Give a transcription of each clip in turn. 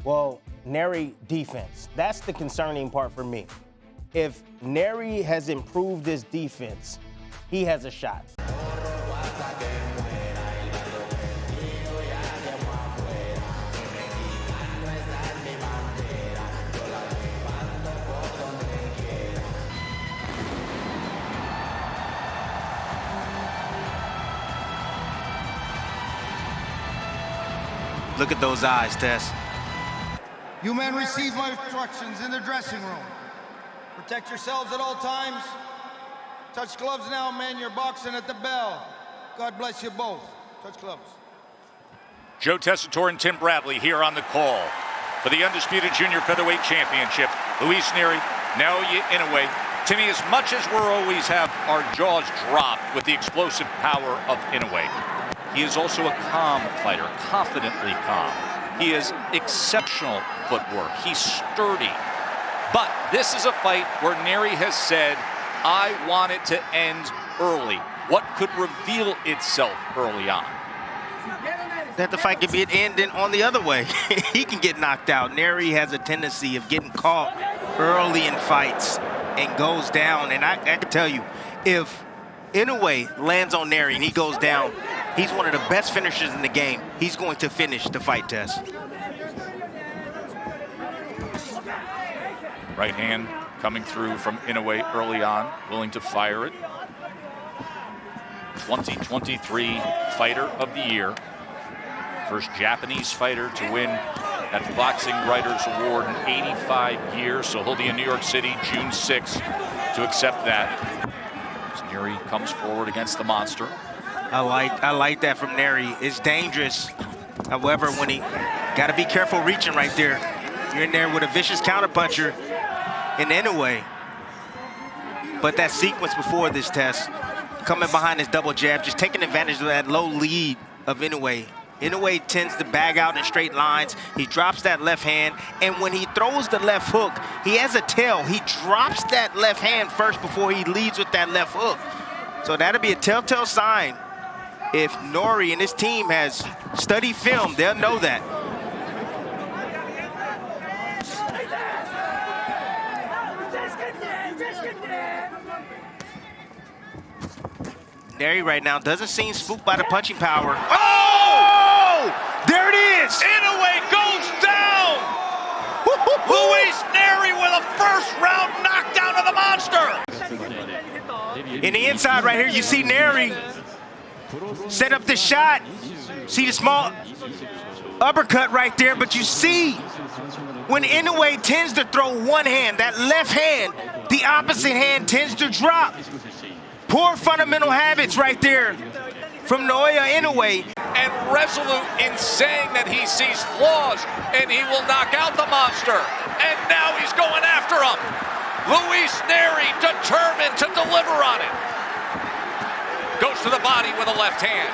Well, Nery defense. That's the concerning part for me. If Nery has improved his defense, he has a shot. Look at those eyes, Tess. You men receive my instructions in the dressing room. Protect yourselves at all times. Touch gloves now, men. You're boxing at the bell. God bless you both. Touch gloves. Joe Tessitore and Tim Bradley here on the call for the Undisputed Junior Featherweight Championship. Luis Nery, Naoya Inoue. Timmy, as much as we're always have our jaws dropped with the explosive power of Inoue, he is also a calm fighter, confidently calm. He has exceptional footwork. He's sturdy. But this is a fight where Nery has said, I want it to end early. What could reveal itself early on? That the fight could be an ending on the other way. He can get knocked out. Nery has a tendency of getting caught early in fights and goes down. And I can tell you, if Inoue lands on Nery and he goes down, he's one of the best finishers in the game. He's going to finish the fight, Tess. Right hand coming through from Inoue early on, willing to fire it. 2023 Fighter of the Year. First Japanese fighter to win that Boxing Writers Award in 85 years. So he'll be in New York City June 6th to accept that. As Nery comes forward against the monster. I like that from Nery. It's dangerous. However, when he got to be careful reaching right there. You're in there with a vicious counterpuncher in Inoue. But that sequence before this test, coming behind his double jab, just taking advantage of that low lead of Inoue. Inoue tends to bag out in straight lines. He drops that left hand, and when he throws the left hook, he has a tail. He drops that left hand first before he leads with that left hook. So that'll be a telltale sign. If Nery and his team has studied film, they'll know that. Nery right now doesn't seem spooked by the punching power. Oh! There it is! Inoue goes down! Luis Nery with a first-round knockdown of the monster! In the inside right here, you see Nery set up the shot. See the small uppercut right there, but you see when Inoue tends to throw one hand, that left hand, the opposite hand tends to drop. Poor fundamental habits right there from Naoya Inoue. And resolute in saying that he sees flaws and he will knock out the monster. And now he's going after him. Luis Nery determined to deliver on it. Goes to the body with a left hand.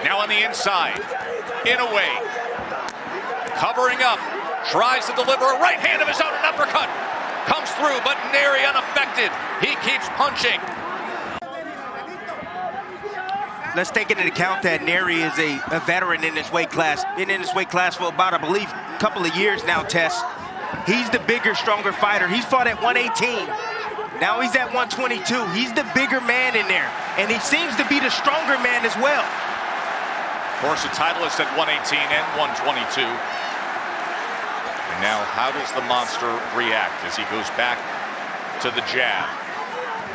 Now on the inside, Inoue covering up, tries to deliver a right hand of his own, an uppercut. Comes through, but Nery unaffected. He keeps punching. Let's take into account that Nery is a veteran in this weight class. Been in this weight class for about, I believe, a couple of years now, Tess. He's the bigger, stronger fighter. He's fought at 118. Now he's at 122. He's the bigger man in there. And he seems to be the stronger man as well. Of course, the titleist at 118 and 122. And now, how does the monster react as he goes back to the jab?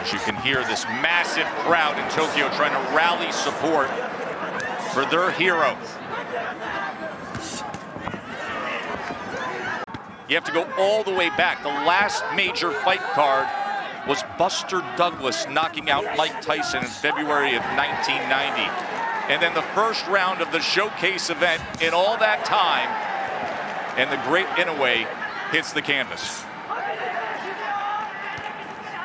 As you can hear this massive crowd in Tokyo trying to rally support for their hero. You have to go all the way back. The last major fight card was Buster Douglas knocking out Mike Tyson in February of 1990. And then the first round of the showcase event in all that time, and the great Inoue hits the canvas.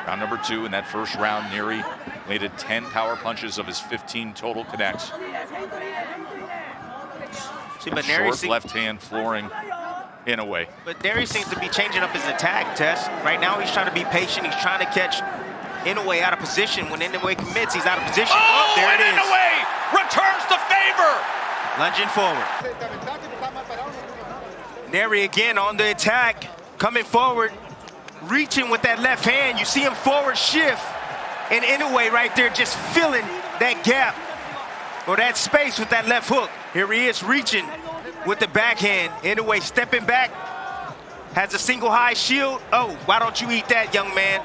Round number 2 in that first round, Nery landed 10 power punches of his 15 total connects. See, but Nery short left hand flooring Inoue. But Nery seems to be changing up his attack, Tess. Right now he's trying to be patient. He's trying to catch Inoue out of position. When Inoue commits, he's out of position. Oh, there it is. Inoue returns Lunging forward. Nery again on the attack, coming forward, reaching with that left hand. You see him forward shift, and Inoue right there just filling that gap or that space with that left hook. Here he is reaching with the backhand. Inoue stepping back, has a single high shield. Oh, why don't you eat that, young man?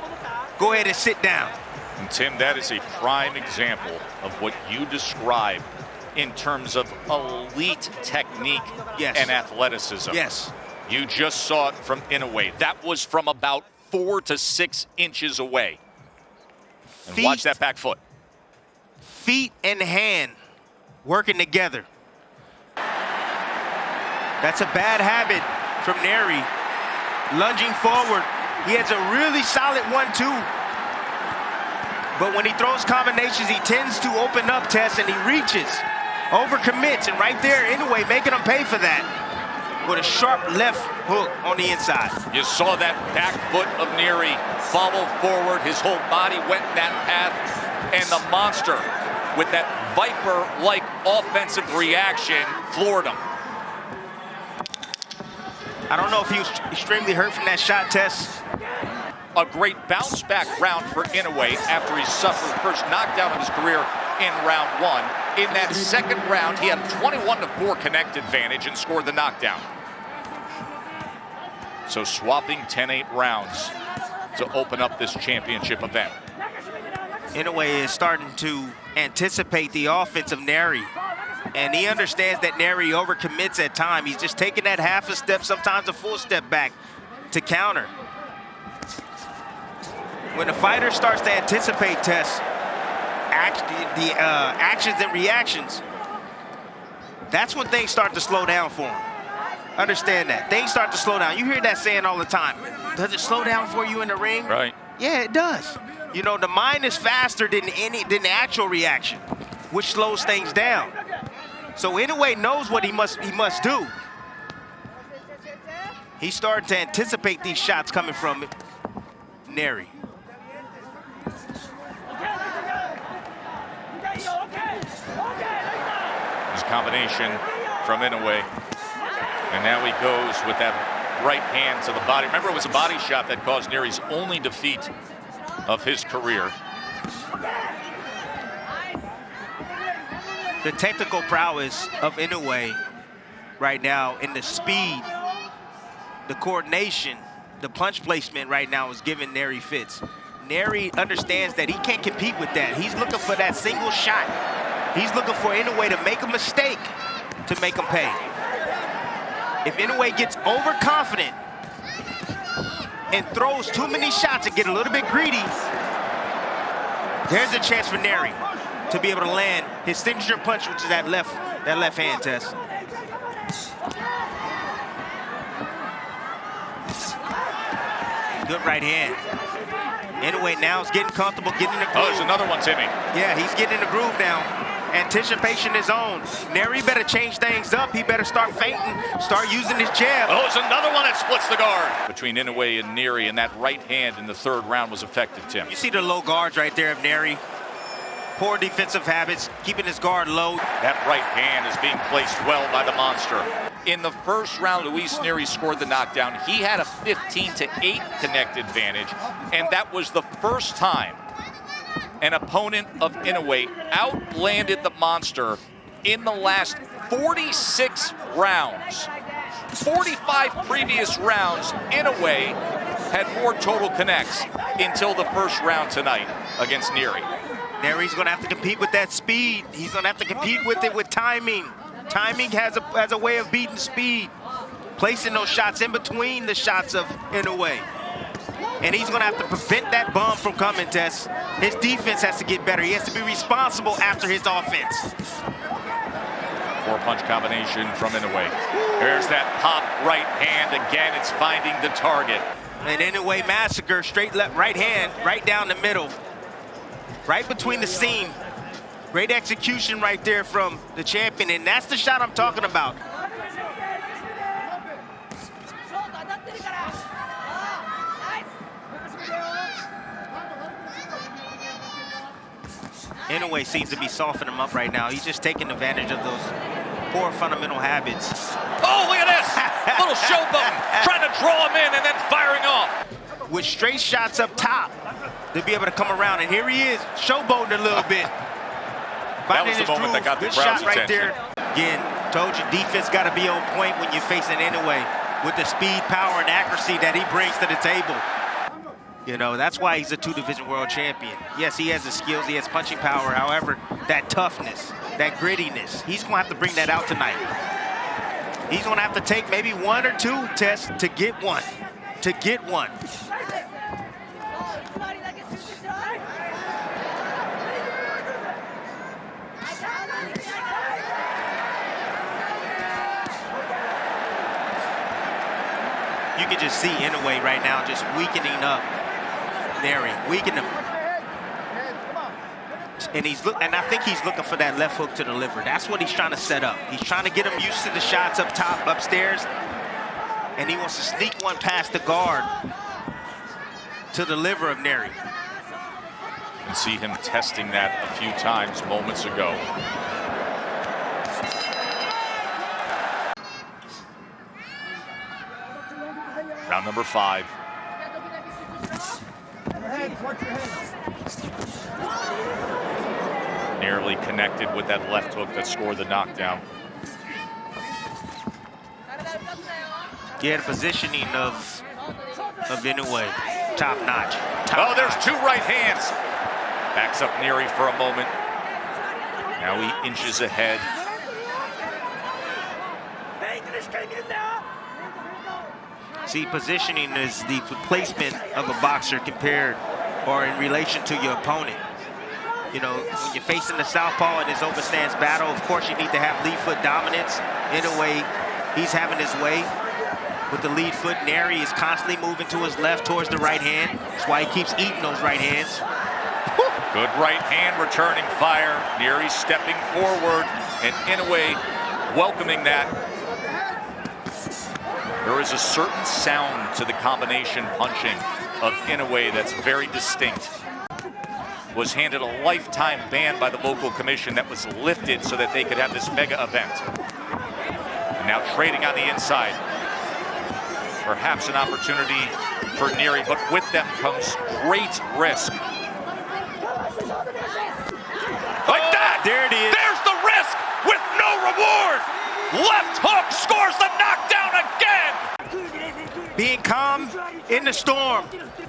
Go ahead and sit down. And Tim, that is a prime example of what you described in terms of elite technique and athleticism. Yes. You just saw it from Inoue. That was from about 4 to 6 inches away. And watch that back foot. Feet and hand working together. That's a bad habit from Nery. Lunging forward. He has a really solid 1-2. But when he throws combinations, he tends to open up, Tess, and he reaches, overcommits, and right there, Inoue making him pay for that with a sharp left hook on the inside. You saw that back foot of Nery follow forward. His whole body went that path, and the monster, with that Viper-like offensive reaction, floored him. I don't know if he was extremely hurt from that shot, Tess. A great bounce back round for Inoue after he suffered the first knockdown of his career in round 1. In that second round, he had a 21-4 connect advantage and scored the knockdown. So swapping 10-8 rounds to open up this championship event. Inoue is starting to anticipate the offense of Nery. And he understands that Nery overcommits at times. He's just taking that half a step, sometimes a full step back to counter. When a fighter starts to anticipate, Tess, actions and reactions, that's when things start to slow down for him. Understand that. Things start to slow down. You hear that saying all the time. Does it slow down for you in the ring? Right. Yeah, it does. You know, the mind is faster than the actual reaction, which slows things down. So Inoue knows what he must do. He's starting to anticipate these shots coming from Nery. His combination from Inoue. And now he goes with that right hand to the body. Remember, it was a body shot that caused Nery's only defeat of his career. The technical prowess of Inoue right now, and the speed, the coordination, the punch placement right now is giving Nery fits. Nery understands that he can't compete with that. He's looking for that single shot. He's looking for Inoue to make a mistake to make him pay. If Inoue gets overconfident and throws too many shots and get a little bit greedy, there's a chance for Nery to be able to land his signature punch, which is that left hand, Tess. Good right hand. Inoue now is getting comfortable, getting in the groove. Oh, there's another one, Timmy. Yeah, he's getting in the groove now. Anticipation is on. Nery better change things up. He better start feinting, start using his jab. Oh, there's another one that splits the guard. Between Inoue and Nery, and that right hand in the third round was effective, Tim. You see the low guards right there of Nery. Poor defensive habits, keeping his guard low. That right hand is being placed well by the monster. In the first round, Luis Nery scored the knockdown. He had a 15-8 connect advantage, and that was the first time an opponent of Inoue outlanded the monster in the last 46 rounds. 45 previous rounds, Inoue had more total connects until the first round tonight against Nery. Nery's gonna have to compete with that speed. He's gonna have to compete with it with timing. Timing has a way of beating speed. Placing those shots in between the shots of Inoue. And he's gonna have to prevent that bomb from coming, Tess. His defense has to get better. He has to be responsible after his offense. 4-punch combination from Inoue. There's that pop right hand again. It's finding the target. And Inoue massacre, straight left, right hand, right down the middle. Right between the seam. Great execution right there from the champion, and that's the shot I'm talking about. Inoue seems to be softening him up right now. He's just taking advantage of poor fundamental habits. Oh, look at this! Little showboat, trying to draw him in and then firing off. With straight shots up top, to be able to come around. And here he is, showboating a little bit. That was the moment that got the crowd's right attention. there. Again, told you, defense got to be on point when you're facing Inoue with the speed, power, and accuracy that he brings to the table. You know, that's why he's a 2-division world champion. Yes, he has the skills, he has punching power. However, that toughness, that grittiness, he's going to have to bring that out tonight. He's going to have to take maybe 1 or 2 tests to get one. To get one. You can just see Inoue right now just weakening up Nery, weakening him. And I think he's looking for that left hook to the liver. That's what he's trying to set up. He's trying to get him used to the shots up top, upstairs, and he wants to sneak one past the guard to the liver of Nery. You can see him testing that a few times moments ago. Round number 5. Nearly connected with that left hook that scored the knockdown. Yeah, the positioning of Inoue, top notch. Oh, there's 2 right hands. Backs up Nery for a moment. Now he inches ahead. See, positioning is the placement of a boxer compared or in relation to your opponent. You know, when you're facing the southpaw in his open stance battle, of course you need to have lead foot dominance. Inoue, he's having his way with the lead foot. Nery is constantly moving to his left towards the right hand. That's why he keeps eating those right hands. Good right hand returning fire. Nery stepping forward and Inoue welcoming that. There is a certain sound to the combination punching of Inoue that's very distinct. Was handed a lifetime ban by the local commission that was lifted so that they could have this mega event. And now trading on the inside. Perhaps an opportunity for Nery, but with them comes great risk. Like that! There it is. There's the risk with no reward! Left hook scores the knockdown again! Being calm in the storm.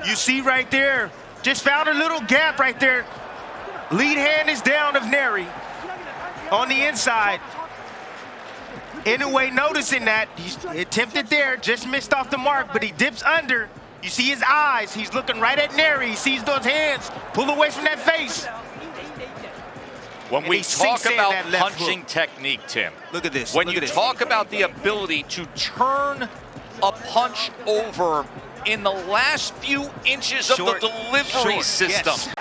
You see right there, just found a little gap right there. Lead hand is down of Nery on the inside. Inoue noticing that, he's attempted there, just missed off the mark, but he dips under. You see his eyes, he's looking right at Nery. He sees those hands, pull away from that face. When we talk about punching technique, Tim, look at this. When you talk about the ability to turn a punch over in the last few inches of the delivery system. Yes.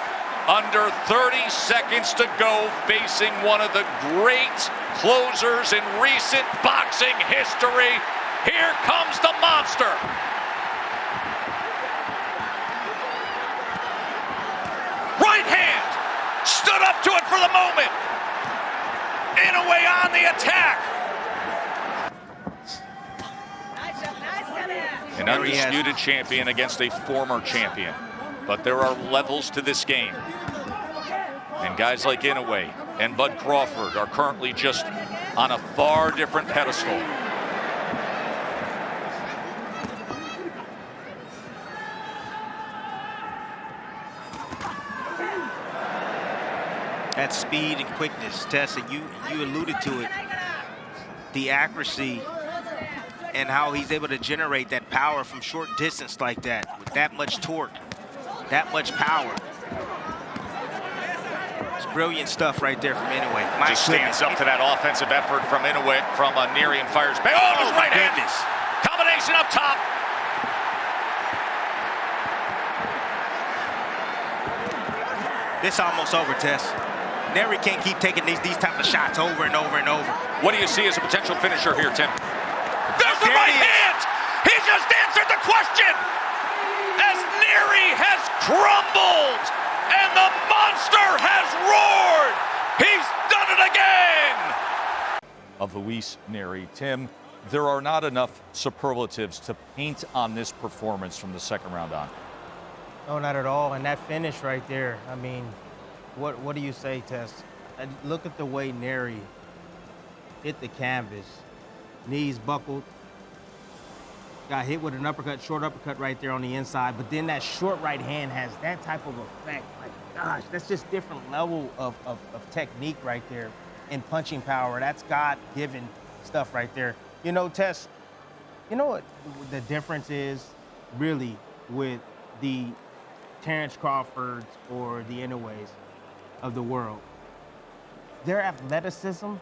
Under 30 seconds to go, facing one of the great closers in recent boxing history. Here comes the monster. Right hand, stood up to it for the moment. Inoue on the attack. An undisputed champion against a former champion. But there are levels to this game. And guys like Inoue and Bud Crawford are currently just on a far different pedestal. That speed and quickness, Tessa, you alluded to it. The accuracy and how he's able to generate that power from short distance like that, with that much torque, that much power. It's brilliant stuff right there from Inoue. Just stands up to that offensive effort from Inoue, from Nery, and fires back. Oh, his right hand. Combination up top. This almost over, Tess. Nery can't keep taking these type of shots over and over and over. What do you see as a potential finisher here, Tim? There's the right hand! He just answered the question! As Nery has crumbled and the monster has roared! He's done it again! of Luis Nery. Tim, there are not enough superlatives to paint on this performance from the second round on. No, not at all. And that finish right there, I mean, what do you say, Tess? Look at the way Nery hit the canvas. Knees buckled. Got hit with an uppercut, short uppercut right there on the inside. But then that short right hand has that type of effect. Like, gosh, that's just different level of technique right there and punching power. That's God-given stuff right there. You know, Tess, you know what the difference is really with the Terrence Crawfords or the Inoues of the world? Their athleticism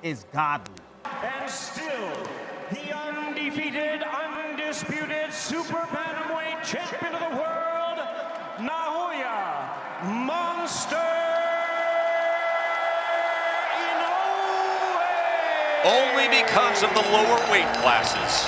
is godly. And still, the undefeated, undisputed super bantamweight champion of the world, Naoya Monster Inoue. Only because of the lower weight classes.